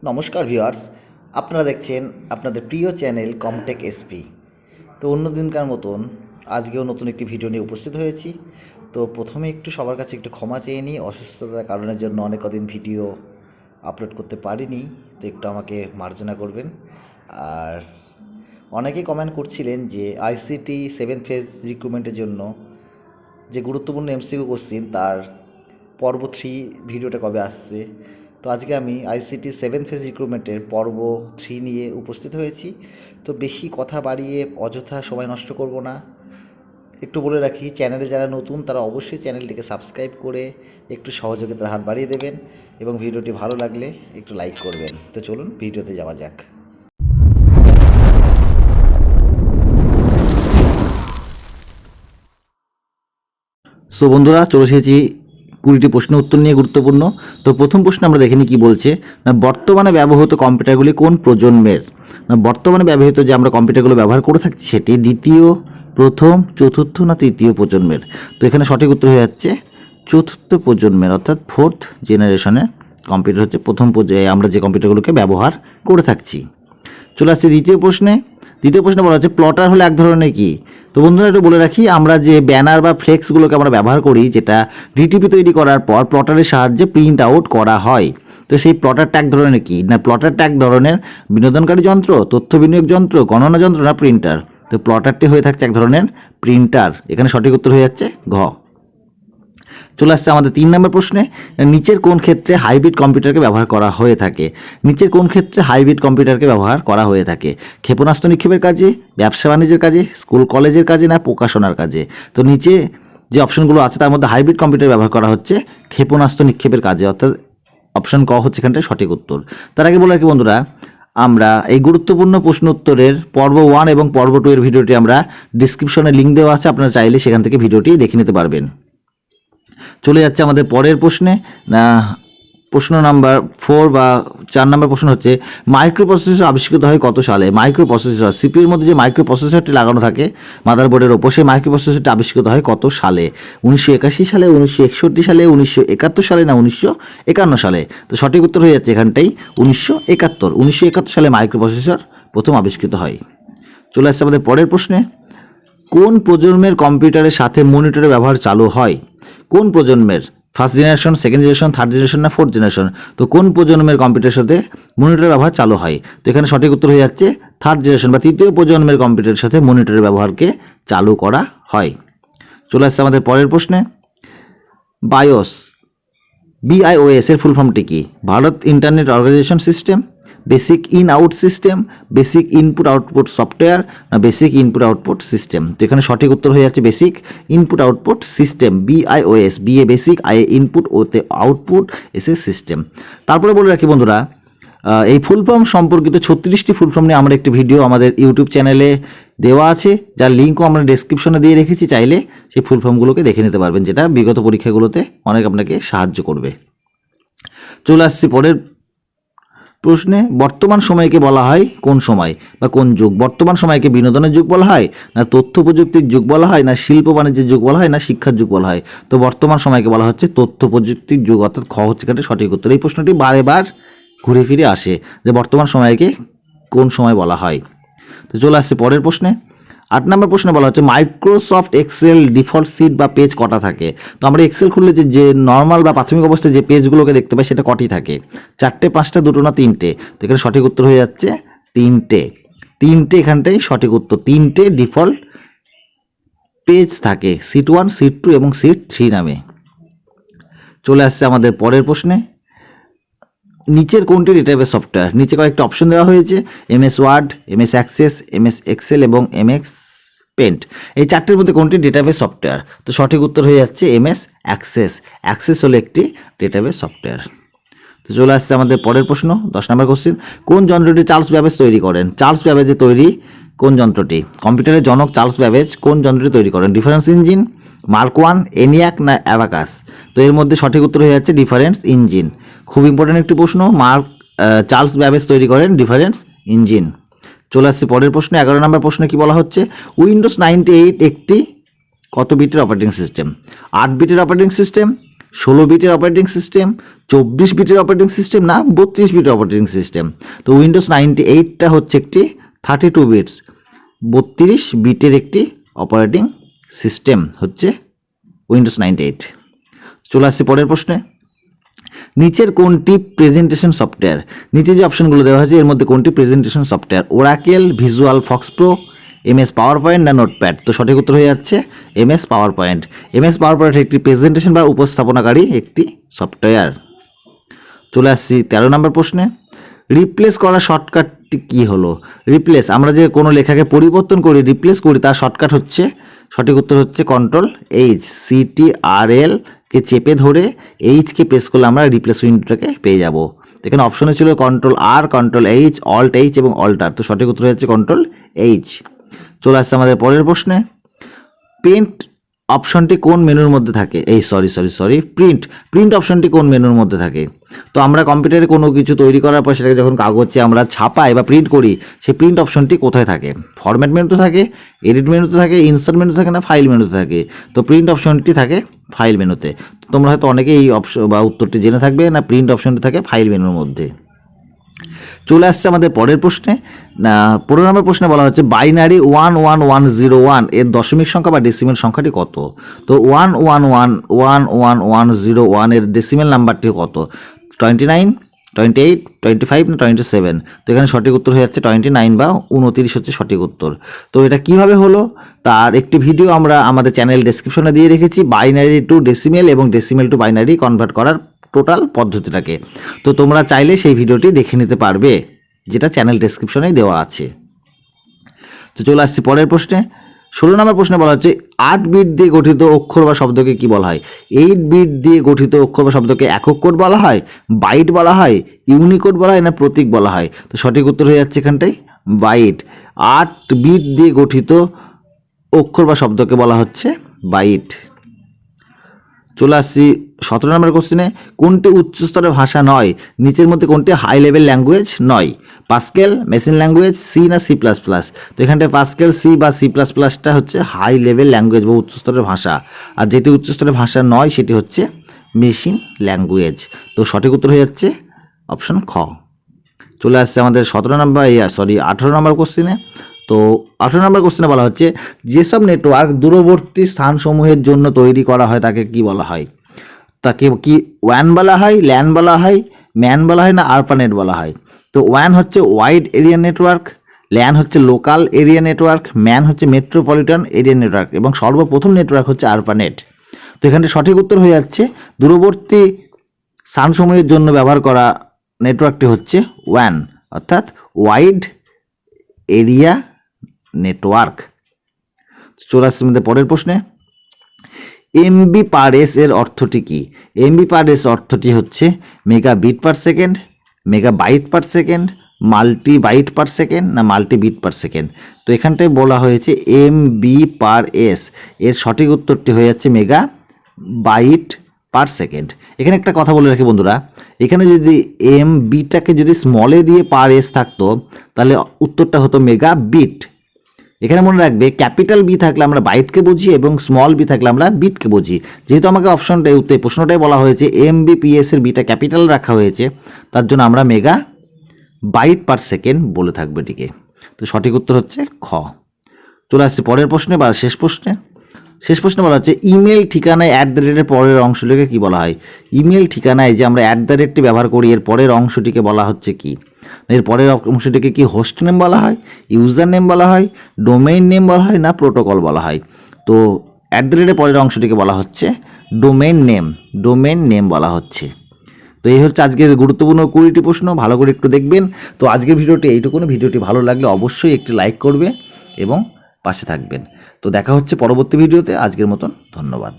নমস্কার ভিউয়ার্স, আপনারা দেখছেন আপনাদের প্রিয় চ্যানেল কমটেক এসপি। তো অন্য দিনকার মতন আজকেও নতুন একটি ভিডিও নিয়ে উপস্থিত হয়েছি। তো প্রথমে একটু সবার কাছে একটু ক্ষমা চেয়ে নিই, অসুস্থতার কারণের জন্য অনেক কদিন ভিডিও আপলোড করতে পারিনি, তো একটু আমাকে মার্জনা করবেন। আর অনেকেই কমেন্ট করছিলেন যে আইসিটি 7th ফেজ রিক্রুটমেন্টের জন্য যে গুরুত্বপূর্ণ এমসিকিউ কোশ্চিন তার পর্ব 3 ভিডিওটা কবে আসছে। তো আজকে আমি আইসিটি 7th ফেজ রিক্রুটমেন্টের পর্ব 3 নিয়ে উপস্থিত হয়েছি। তো বেশি কথা বাড়িয়ে অযথা সময় নষ্ট করব না। একটু বলে রাখি, চ্যানেলে যারা নতুন তারা অবশ্যই চ্যানেলটিকে সাবস্ক্রাইব করে একটু সহযোগিতার হাত বাড়িয়ে দেবেন এবং ভিডিওটি ভালো লাগলে একটু লাইক করবেন। তো চলুন ভিডিওতে যাওয়া যাক। সো বন্ধুরা, চলে এসেছি 20টি প্রশ্ন উত্তর নিয়ে গুরুত্বপূর্ণ। তো প্রথম প্রশ্ন আমরা দেখে নিই কী বলছে না, বর্তমানে ব্যবহৃত কম্পিউটারগুলি কোন প্রজন্মের। না বর্তমানে ব্যবহৃত যে আমরা কম্পিউটারগুলো ব্যবহার করে থাকছি সেটি দ্বিতীয়, প্রথম, চতুর্থ না তৃতীয় প্রজন্মের। তো এখানে সঠিক উত্তর হয়ে যাচ্ছে চতুর্থ প্রজন্মের, অর্থাৎ 4th জেনারেশনের কম্পিউটার হচ্ছে প্রথম পর্যায়ে আমরা যে কম্পিউটারগুলোকে ব্যবহার করে থাকছি। চলে আসছে দ্বিতীয় প্রশ্নে। দ্বিতীয় প্রশ্নে বলা হচ্ছে প্লটার হলো এক ধরনের কি। তো বন্ধুরা একটু বলে রাখি, আমরা যে ব্যানার বা ফ্লেক্সগুলোকে আমরা ব্যবহার করি, যেটা ডিটিপি তৈরি করার পর প্লটারের সাহায্যে প্রিন্ট আউট করা হয়, তো সেই প্লটারটা এক ধরনের কি না, প্লটারটা এক ধরনের বিনোদনকারী যন্ত্র, তথ্য বিনিয়োগ যন্ত্র, গণনা যন্ত্র না প্রিন্টার। তো প্লটারটি হয়ে থাকছে এক ধরনের প্রিন্টার। এখানে সঠিক উত্তর হয়ে যাচ্ছে ঘ। চলে আসছে আমাদের 3 নম্বর প্রশ্নে, নিচের কোন ক্ষেত্রে হাইব্রিড কম্পিউটারকে ব্যবহার করা হয়ে থাকে। নিচের কোন ক্ষেত্রে হাইব্রিড কম্পিউটারকে ব্যবহার করা হয়ে থাকে, ক্ষেপণাস্ত্র নিক্ষেপের কাজে, ব্যবসা বাণিজ্যের কাজে, স্কুল কলেজের কাজে না প্রকাশনার কাজে। তো নিচে যে অপশনগুলো আছে তার মধ্যে হাইব্রিড কম্পিউটার ব্যবহার করা হচ্ছে ক্ষেপণাস্ত্র নিক্ষেপের কাজে, অর্থাৎ অপশন ক হচ্ছে এখানটায় সঠিক উত্তর। তার আগে বলে রাখি বন্ধুরা, আমরা এই গুরুত্বপূর্ণ প্রশ্ন উত্তরের পর্ব 1 এবং পর্ব 2 এর ভিডিওটি আমরা ডিসক্রিপশনে লিঙ্ক দেওয়া আছে, আপনারা চাইলে সেখান থেকে ভিডিওটি দেখে নিতে পারবেন। চলে যাচ্ছে আমাদের পরের প্রশ্নে। প্রশ্ন নাম্বার 4 বা 4 নম্বর প্রশ্ন হচ্ছে মাইক্রো প্রসেসর আবিষ্কৃত হয় কত সালে। মাইক্রো প্রসেসর, সিপিইউর মধ্যে যে মাইক্রো প্রসেসরটি লাগানো থাকে মাদারবোর্ডের ওপর, সেই মাইক্রো প্রসেসরটি আবিষ্কৃত হয় কত সালে। 1981 সালে, 1961 সালে, 1971 সালে না 1951 সালে। তো সঠিক উত্তর হয়ে যাচ্ছে এখানটাই 1971। 1971 সালে মাইক্রো প্রসেসর প্রথম আবিষ্কৃত হয়। চলে আসছে আমাদের পরের প্রশ্নে, কোন প্রজন্মের কম্পিউটারের সাথে মনিটরের ব্যবহার চালু হয়। কোন প্রজন্মের, first generation, second generation, third generation না 4th জেনারেশন। তো কোন প্রজন্মের কম্পিউটারের সাথে মনিটরের ব্যবহার চালু হয়। তো এখানে সঠিক উত্তর হয়ে যাচ্ছে থার্ড জেনারেশন বা তৃতীয় প্রজন্মের কম্পিউটারের সাথে মনিটরের ব্যবহারকে চালু করা হয়। চলে আসছে আমাদের পরের প্রশ্নে, বায়োস, BIOS এর ফুল ফর্মটি কি। Bharat internet organisation system, basic in out system, basic input output software না বেসিক ইনপুট আউটপুট সিস্টেম। তো এখানে সঠিক উত্তর হয়ে যাচ্ছে basic input output system, BIOS। BA basic, IA input, ওতে আউটপুট, এসে সিস্টেম। তারপরে বলে রাখি বন্ধুরা, এই ফুল ফর্ম সম্পর্কিত 36টি ফুল ফর্ম নিয়ে আমরা একটি ভিডিও আমাদের ইউটিউব চ্যানেলে দেওয়া আছে, যার লিঙ্কও আমরা ডেসক্রিপশনে দিয়ে রেখেছি, চাইলে সেই ফুল ফর্মগুলোকে দেখে নিতে পারবেন, যেটা বিগত পরীক্ষাগুলোতে অনেক আপনাকে সাহায্য করবে। চলে আসছি পরের প্রশ্নে, বর্তমান সময়কে বলা হয় কোন সময় বা কোন যুগ। বর্তমান সময়কে বিনোদনের যুগ বলা হয় না তথ্য প্রযুক্তির যুগ বলা হয় না শিল্প বাণিজ্যের যুগ বলা হয় না শিক্ষার যুগ বলা হয়। তো বর্তমান সময়কে বলা হচ্ছে তথ্য প্রযুক্তির যুগ, অর্থাৎ খ হচ্ছে এখানে সঠিক উত্তর। এই প্রশ্নটি বারেবার ঘুরে ফিরে আসে যে বর্তমান সময়কে কোন সময় বলা হয়। তো চলে আসছে পরের প্রশ্নে। 8 নম্বর প্রশ্নে বলা হচ্ছে মাইক্রোসফট এক্সেল ডিফল্ট সিট বা পেজ কটা থাকে। তো আমরা এক্সেল খুললে যে নর্মাল বা প্রাথমিক অবস্থায় যে পেজগুলোকে দেখতে পাই সেটা কটি থাকে, 4টে, 5টা, 2টো না 3টে। তো এখানে সঠিক উত্তর হয়ে যাচ্ছে 3টে। 3টে এখানটাই সঠিক উত্তর। 3টে ডিফল্ট পেজ থাকে, সিট 1, সিট 2 এবং সিট 3 নামে। চলে আসছে আমাদের পরের প্রশ্নে, নিচের কোনটি ডেটাবেস সফটওয়্যার। নিচে কয়েকটা অপশন দেওয়া হয়েছে, MS word, MS access, MS excel এবং MX পেন্ট। এই 4টির মধ্যে কোনটি ডেটাবেস সফটওয়্যার। তো সঠিক উত্তর হয়ে যাচ্ছে MS অ্যাক্সেস। অ্যাক্সেস হলো একটি ডেটাবেস সফটওয়্যার। তো চলে আসছে আমাদের পরের প্রশ্ন, 10 নম্বর কোশ্চেন, কোন যন্ত্রটি চার্লস ব্যাবেজ তৈরি করেন। চার্লস ব্যাবেজের তৈরি কোন যন্ত্রটি। কম্পিউটারের জনক চার্লস ব্যাবেজ কোন যন্ত্রটি তৈরি করেন, ডিফারেন্স ইঞ্জিন, মার্ক 1, ENIAC না অ্যাবাকাস। তো এর মধ্যে সঠিক উত্তর হয়ে যাচ্ছে ডিফারেন্স ইঞ্জিন। খুব ইম্পর্টেন্ট একটি প্রশ্ন, চার্লস ব্যাবেজ তৈরি করেন ডিফারেন্স ইঞ্জিন। চলে আসছে পরের প্রশ্নে, 11 নম্বর প্রশ্নে কি বলা হচ্ছে, উইন্ডোজ 98 একটি কত বিটের অপারেটিং সিস্টেম। 8 বিটের অপারেটিং সিস্টেম, 16 বিটের অপারেটিং সিস্টেম, 24 বিটের অপারেটিং সিস্টেম, না 32 বিটের অপারেটিং সিস্টেম? তো উইন্ডোজ 98টা হচ্ছে একটি 32 বিটস 32 বিটের একটি অপারেটিং সিস্টেম হচ্ছে উইন্ডোজ 98। চলে আসছে পরের প্রশ্নে, নিচের কোনটি প্রেজেন্টেশন সফটওয়্যার? নিচে যে অপশনগুলো দেওয়া হয়েছে এর মধ্যে কোনটি presentation software? Oracle, visual Fox pro, MS power point না নোটপ্যাড? তো সঠিক উত্তর হয়ে যাচ্ছে MS power point. MS power point একটি প্রেজেন্টেশন বা উপস্থাপনাকারী একটি সফটওয়্যার। চলে আসছি 13 নম্বর প্রশ্নে, রিপ্লেস করা শর্টকাটটি কি হলো? রিপ্লেস, আমরা যে কোনো লেখাকে পরিবর্তন করি, রিপ্লেস করি, তার শর্টকাট হচ্ছে, সঠিক উত্তর হচ্ছে কন্ট্রোল এইচ। CTRL কে চেপে ধরে এইচকে প্রেস করলে আমরা রিপ্লেস উইন্ডোটাকে পেয়ে যাব। এখানে অপশনে ছিল কন্ট্রোল আর, কন্ট্রোল এইচ, অল্ট এইচ এবং অল্টার। তো সঠিক উত্তর হচ্ছে কন্ট্রোল এইচ। চলে আসছে আমাদের পরের প্রশ্নে, পেন্ট অপশনটি কোন মেনুর মধ্যে থাকে? প্রিন্ট অপশনটি কোন মেনুর মধ্যে থাকে? তো আমরা কম্পিউটারে কোনো কিছু তৈরি করার পর সেটাকে যখন কাগজে আমরা ছাপাই বা প্রিন্ট করি, সেই প্রিন্ট অপশনটি কোথায় থাকে? ফরম্যাট মেনুতে থাকে, এডিট মেনুতে থাকে, ইনসার্ট মেনুতে থাকে, না ফাইল মেনুতে থাকে? তো প্রিন্ট অপশনটি থাকে ফাইল মেনুতে। তোমরা হয়তো অনেকেই এই অপশন বা উত্তরটি জেনে থাকবে, না প্রিন্ট অপশনটি থাকে ফাইল মেনুর মধ্যে। চলে আসছে আমাদের পরের প্রশ্নে, 15 নম্বর প্রশ্নে বলা হচ্ছে বাইনারি 11101 এর দশমিক সংখ্যা বা ডেসিমেল সংখ্যাটি কত? তো 1111101 এর ডেসিমেল নাম্বারটি কত? 29, 28, 25 না 27? তো এখানে সঠিক উত্তর হয়ে যাচ্ছে 29 বা 29 হচ্ছে সঠিক উত্তর। তো এটা কিভাবে হলো তার একটি ভিডিও আমরা আমাদের চ্যানেল ডেসক্রিপশনে দিয়ে রেখেছি, বাইনারি টু ডেসিমেল এবং ডেসিমেল টু বাইনারি কনভার্ট করার টোটাল পদ্ধতিটাকে। তো তোমরা চাইলে সেই ভিডিওটি দেখে নিতে পারবে, যেটা চ্যানেল ডেসক্রিপশনেই দেওয়া আছে। তো চলে আসছি পরের প্রশ্নে, 16 নম্বর প্রশ্নে বলা হচ্ছে 8 বিট দিয়ে গঠিত অক্ষর বা শব্দকে কি বলা হয়? 8 বিট দিয়ে গঠিত অক্ষর বা শব্দকে একক কোড বলা হয়, বাইট বলা হয়, ইউনিকোড বলা হয়, না প্রতীক বলা হয়? তো সঠিক উত্তর হয়ে যাচ্ছে এখানটাই বাইট। 8 বিট দিয়ে গঠিত অক্ষর বা শব্দকে বলা হচ্ছে বাইট। চলে আসছি 17 নম্বর কোশ্চেনে, কোনটি উচ্চস্তরের ভাষা নয়? নিচের মধ্যে কোনটি হাই লেভেল ল্যাঙ্গুয়েজ নয়? পাস্কেল, মেশিন ল্যাঙ্গুয়েজ, সি না সি প্লাস প্লাস? তো এখানটায় পাস্কেল, সি বা সি প্লাস প্লাসটা হচ্ছে হাই লেভেল ল্যাঙ্গুয়েজ বা উচ্চস্তরের ভাষা, আর যেটি উচ্চস্তরের ভাষা নয় সেটি হচ্ছে মেশিন ল্যাঙ্গুয়েজ। তো সঠিক উত্তর হয়ে যাচ্ছে অপশন খ। চলে আসছে আমাদের 18 নম্বর কোশ্চেনে। তো 18 নম্বর কোশ্চেনে বলা হচ্ছে যেসব নেটওয়ার্ক দূরবর্তী স্থানসমূহের জন্য তৈরি করা হয় তাকে কি বলা হয়? তাকে কি ওয়ান বলা হয়, ল্যান বলা হয়, ম্যান বলা হয়, না আরপানেট বলা হয়? তো ওয়ান হচ্ছে ওয়াইড এরিয়া নেটওয়ার্ক, ল্যান হচ্ছে লোকাল এরিয়া নেটওয়ার্ক, ম্যান হচ্ছে মেট্রোপলিটন এরিয়া নেটওয়ার্ক এবং সর্বপ্রথম নেটওয়ার্ক হচ্ছে আরপানেট। তো এখানে সঠিক উত্তর হয়ে যাচ্ছে দূরবর্তী স্থানসমূহের জন্য ব্যবহার করা নেটওয়ার্কটি হচ্ছে ওয়ান, অর্থাৎ ওয়াইড এরিয়া নেটওয়ার্ক। চলে আসছে আমাদের পরের প্রশ্নে, এমবি পার এস এর অর্থটি কি? এমবি পার এস অর্থটি হচ্ছে mega bit per second, mega byte per second, multi byte per second, না মাল্টি বিট পার সেকেন্ড? তো এখানটায় বলা হয়েছে এমবি পার এস, এর সঠিক উত্তরটি হয়ে যাচ্ছে মেগা বাইট পার সেকেন্ড। এখানে একটা কথা বলে রাখি বন্ধুরা, এখানে যদি এমবিটাকে যদি স্মলে দিয়ে পার এস থাকতো তাহলে উত্তরটা হতো মেগা বিট। এখানে মনে রাখবে ক্যাপিটাল বি থাকলে আমরা বাইটকে বুঝি এবং স্মল বি থাকলে আমরা বিটকে বুঝি। যেহেতু আমাকে অপশনটাই প্রশ্নটাই বলা হয়েছে এমবিপিএস এর বিটা ক্যাপিটাল রাখা হয়েছে, তার জন্য আমরা মেগা বাইট পার সেকেন্ড বলে থাকবে এটিকে। তো সঠিক উত্তর হচ্ছে খ। চলে আসছে পরের প্রশ্নে বা শেষ প্রশ্নে। শেষ প্রশ্নে বলা হচ্ছে ইমেল ঠিকানায় @ পরের অংশটিকে কি বলা হয়? ইমেল ঠিকানায় যে আমরা @ ব্যবহার করি এর পরের অংশটিকে বলা হচ্ছে কি? এর পরের অংশটিকে কি হোস্ট নেম বলা হয়, ইউজার নেম বলা হয়, ডোমেইন নেম বলা হয়, না প্রোটোকল বলা হয়? তো @ পরের অংশটিকে বলা হচ্ছে ডোমেইন নেম বলা হচ্ছে। তো এই হচ্ছে আজকের গুরুত্বপূর্ণ 20টি প্রশ্ন, ভালো করে একটু দেখবেন। তো আজকের ভিডিওটি এইটুকুনি, ভিডিওটি ভালো লাগলে অবশ্যই একটি লাইক করবে এবং পাশে থাকবেন। তো দেখা হচ্ছে পরবর্তী ভিডিওতে, আজকের মতন ধন্যবাদ।